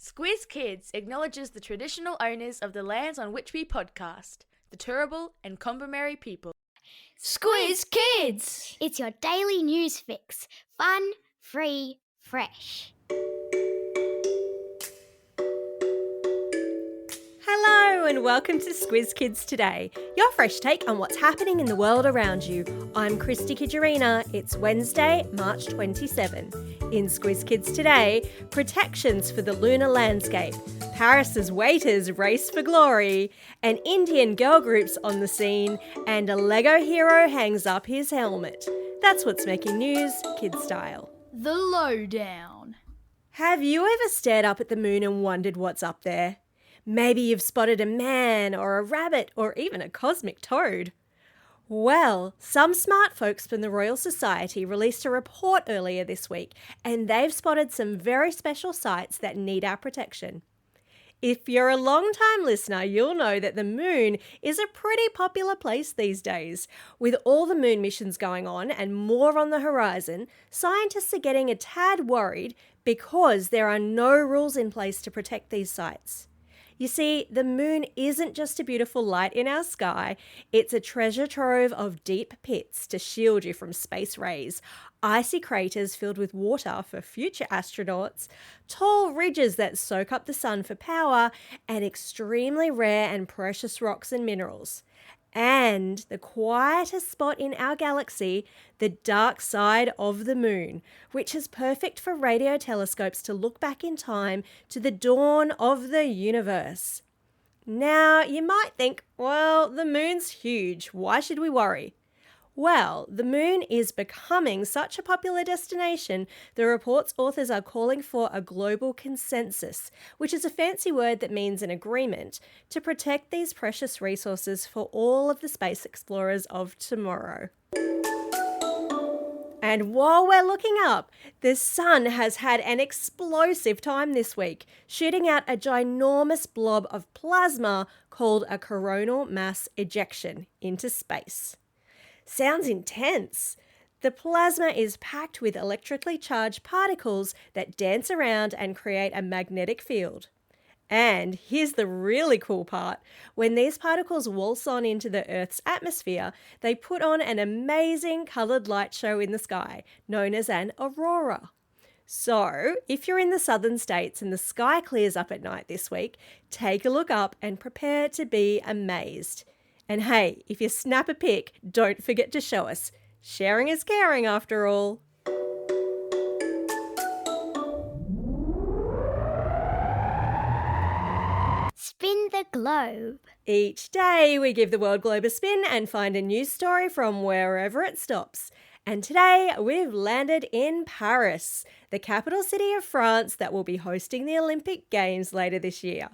Squiz Kids acknowledges the traditional owners of the lands on which we podcast, the Turrbal and Kombumerri people. Squiz Kids! It's your daily news fix. Fun, free, fresh. Hello and welcome to Squiz Kids Today, your fresh take on what's happening in the world around you. I'm Christy Kijarina. It's Wednesday, March 27. In Squiz Kids Today, protections for the lunar landscape, Paris's waiters race for glory, an Indian girl group's on the scene, and a Lego hero hangs up his helmet. That's what's making news, kid style. The Lowdown. Have you ever stared up at the moon and wondered what's up there? Maybe you've spotted a man or a rabbit or even a cosmic toad. Well, some smart folks from the Royal Society released a report earlier this week, and they've spotted some very special sights that need our protection. If you're a long-time listener, you'll know that the moon is a pretty popular place these days. With all the moon missions going on and more on the horizon, scientists are getting a tad worried because there are no rules in place to protect these sites. You see, the moon isn't just a beautiful light in our sky, it's a treasure trove of deep pits to shield you from space rays, icy craters filled with water for future astronauts, tall ridges that soak up the sun for power, and extremely rare and precious rocks and minerals. And the quietest spot in our galaxy, the dark side of the moon, which is perfect for radio telescopes to look back in time to the dawn of the universe. Now, you might think, well, the moon's huge. Why should we worry? Well, the moon is becoming such a popular destination, the report's authors are calling for a global consensus, which is a fancy word that means an agreement, to protect these precious resources for all of the space explorers of tomorrow. And while we're looking up, the sun has had an explosive time this week, shooting out a ginormous blob of plasma called a coronal mass ejection into space. Sounds intense. The plasma is packed with electrically charged particles that dance around and create a magnetic field. And here's the really cool part. When these particles waltz on into the Earth's atmosphere, they put on an amazing coloured light show in the sky, known as an aurora. So, if you're in the southern states and the sky clears up at night this week, take a look up and prepare to be amazed. And hey, if you snap a pic, don't forget to show us. Sharing is caring after all. Spin the globe. Each day we give the world globe a spin and find a news story from wherever it stops. And today we've landed in Paris, the capital city of France that will be hosting the Olympic Games later this year.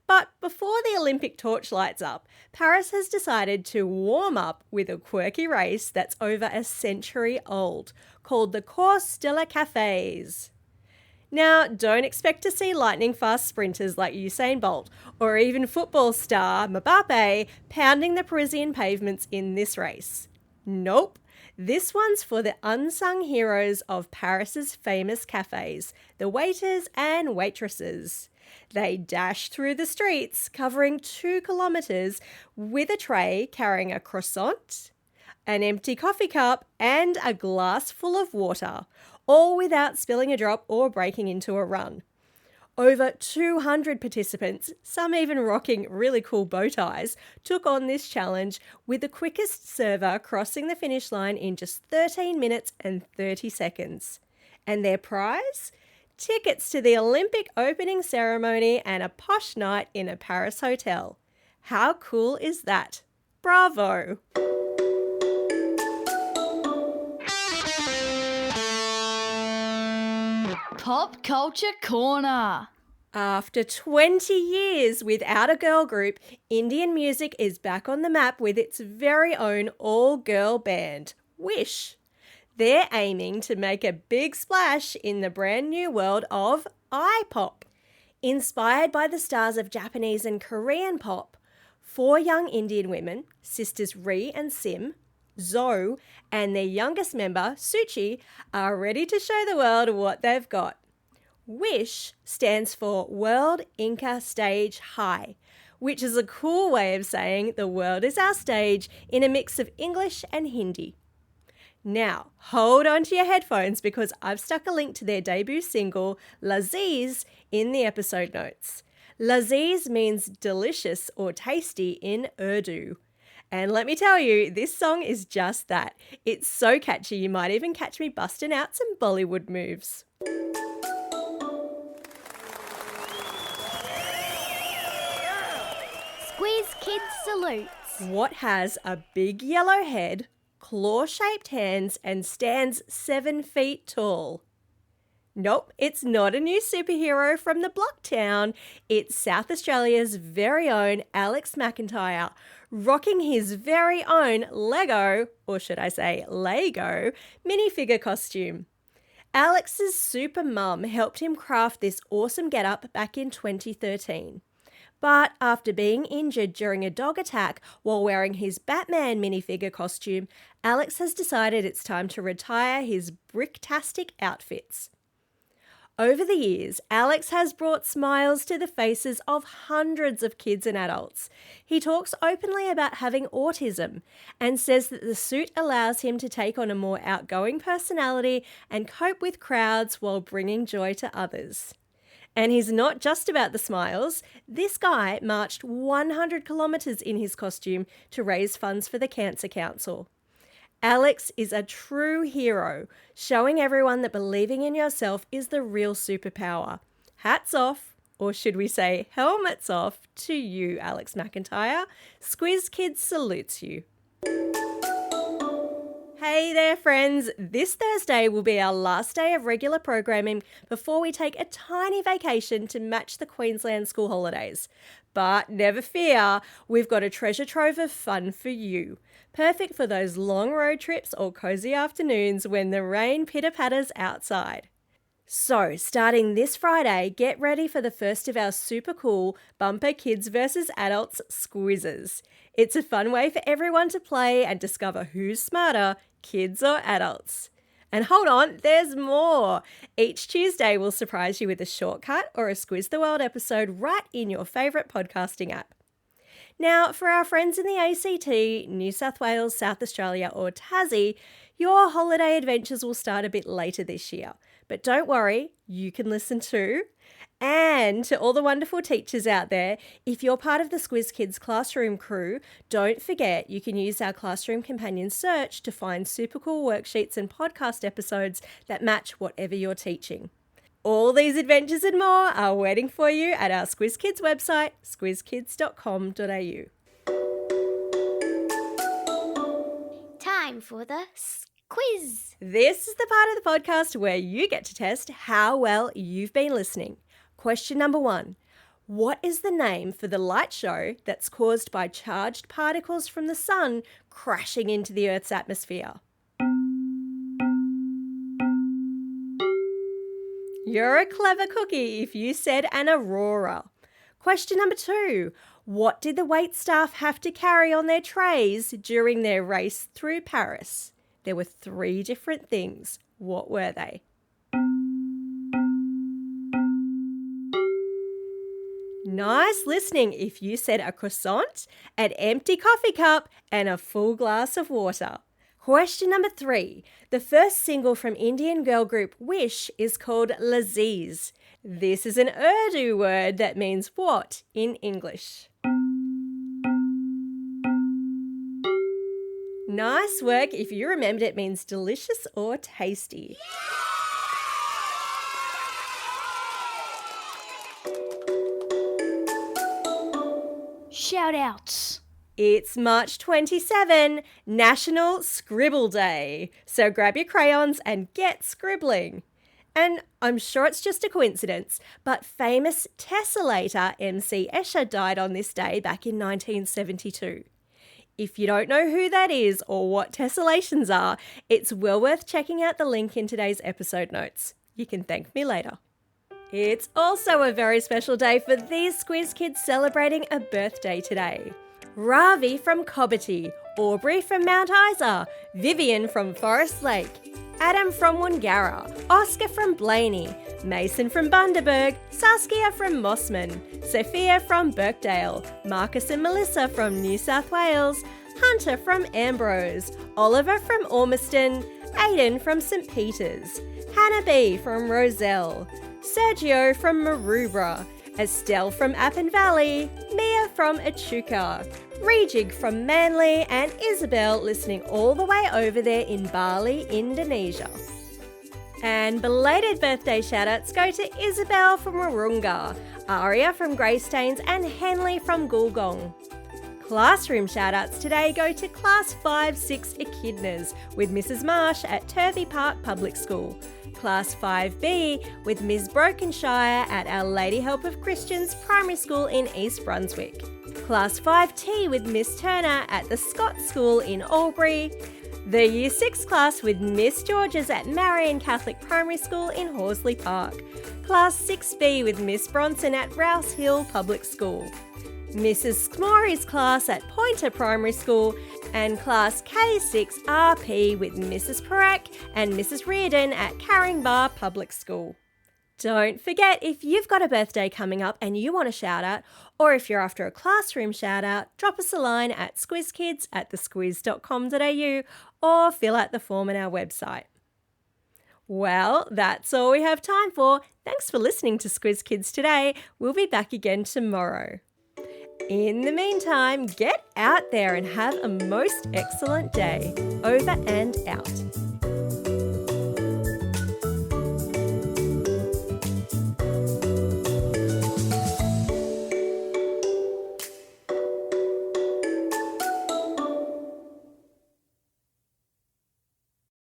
But before the Olympic torch lights up, Paris has decided to warm up with a quirky race that's over a century old, called the Course de la Cafés. Now, don't expect to see lightning-fast sprinters like Usain Bolt or even football star Mbappe pounding the Parisian pavements in this race. Nope. This one's for the unsung heroes of Paris's famous cafes, the waiters and waitresses. They dash through the streets, covering 2 kilometres with a tray carrying a croissant, an empty coffee cup, and a glass full of water, all without spilling a drop or breaking into a run. Over 200 participants, some even rocking really cool bow ties, took on this challenge, with the quickest server crossing the finish line in just 13 minutes and 30 seconds. And their prize? Tickets to the Olympic opening ceremony and a posh night in a Paris hotel. How cool is that? Bravo! Pop Culture Corner. After 20 years without a girl group, Indian music is back on the map with its very own all-girl band, Wish. They're aiming to make a big splash in the brand new world of I-pop. Inspired by the stars of Japanese and Korean pop, 4 young Indian women, sisters Ree and Sim, Zoe, and their youngest member, Suchi, are ready to show the world what they've got. WISH stands for World Inca Stage High, which is a cool way of saying the world is our stage in a mix of English and Hindi. Now, hold on to your headphones because I've stuck a link to their debut single, Laziz, in the episode notes. Laziz means delicious or tasty in Urdu. And let me tell you, this song is just that. It's so catchy you might even catch me busting out some Bollywood moves. Squiz Kids salutes. What has a big yellow head, claw-shaped hands, and stands 7 feet tall? Nope, it's not a new superhero from the Blocktown. It's South Australia's very own Alex McIntrye, rocking his very own Lego, or should I say Lego, minifigure costume. Alex's super mum helped him craft this awesome getup back in 2013. But after being injured during a dog attack while wearing his Batman minifigure costume, Alex has decided it's time to retire his bricktastic outfits. Over the years, Alex has brought smiles to the faces of hundreds of kids and adults. He talks openly about having autism and says that the suit allows him to take on a more outgoing personality and cope with crowds while bringing joy to others. And he's not just about the smiles. This guy marched 100 kilometres in his costume to raise funds for the Cancer Council. Alex is a true hero, showing everyone that believing in yourself is the real superpower. Hats off, or should we say helmets off, to you, Alex McIntrye. Squiz Kids salutes you. Hey there, friends. This Thursday will be our last day of regular programming before we take a tiny vacation to match the Queensland school holidays. But never fear, we've got a treasure trove of fun for you. Perfect for those long road trips or cozy afternoons when the rain pitter-patters outside. So, starting this Friday, get ready for the first of our super cool Bumper Kids vs Adults Squizzes. It's a fun way for everyone to play and discover who's smarter, kids or adults. And hold on, there's more. Each Tuesday we'll surprise you with a shortcut or a Squiz the World episode right in your favourite podcasting app. Now, for our friends in the ACT, New South Wales, South Australia or Tassie, your holiday adventures will start a bit later this year. But don't worry, you can listen too. And to all the wonderful teachers out there, if you're part of the Squiz Kids classroom crew, don't forget you can use our Classroom Companion search to find super cool worksheets and podcast episodes that match whatever you're teaching. All these adventures and more are waiting for you at our Squiz Kids website, squizkids.com.au. Time for the quiz. This is the part of the podcast where you get to test how well you've been listening. Question number 1. What is the name for the light show that's caused by charged particles from the sun crashing into the Earth's atmosphere? You're a clever cookie if you said an aurora. Question number 2. What did the waitstaff have to carry on their trays during their race through Paris? There were 3 different things. What were they? Nice listening if you said a croissant, an empty coffee cup, and a full glass of water. Question number 3. The first single from Indian girl group Wish is called Laziz. This is an Urdu word that means what in English? Nice work. If you remembered, it means delicious or tasty. Shout outs. It's March 27, National Scribble Day. So grab your crayons and get scribbling. And I'm sure it's just a coincidence, but famous tessellator MC Escher died on this day back in 1972. If you don't know who that is or what tessellations are, it's well worth checking out the link in today's episode notes. You can thank me later. It's also a very special day for these Squiz Kids celebrating a birthday today. Ravi from Cobbitty, Aubrey from Mount Isa, Vivian from Forest Lake, Adam from Woongarra, Oscar from Blaney, Mason from Bundaberg, Saskia from Mossman, Sophia from Birkdale, Marcus and Melissa from New South Wales, Hunter from Ambrose, Oliver from Ormiston, Aidan from St Peters, Hannah B from Roselle, Sergio from Maroubra, Estelle from Appin Valley, Mia from Echuca, Rejig from Manly, and Isabel listening all the way over there in Bali, Indonesia. And belated birthday shoutouts go to Isabel from Wurrunga, Aria from Greystanes, and Henley from Goolgong. Classroom shoutouts today go to Class 5-6 Echidnas with Mrs Marsh at Turvey Park Public School, Class 5B with Ms Brokenshire at Our Lady Help of Christians Primary School in East Brunswick, Class 5T with Miss Turner at the Scott School in Albury, the Year 6 class with Miss Georges at Marion Catholic Primary School in Horsley Park, Class 6B with Miss Bronson at Rouse Hill Public School, Mrs Skmori's class at Pointer Primary School, and Class K6RP with Mrs Parak and Mrs Reardon at Caringbah Public School. Don't forget, if you've got a birthday coming up and you want a shout out, or if you're after a classroom shout out, drop us a line at squizkids@thesquiz.com.au or fill out the form on our website. Well, that's all we have time for. Thanks for listening to Squiz Kids today. We'll be back again tomorrow. In the meantime, get out there and have a most excellent day. Over and out.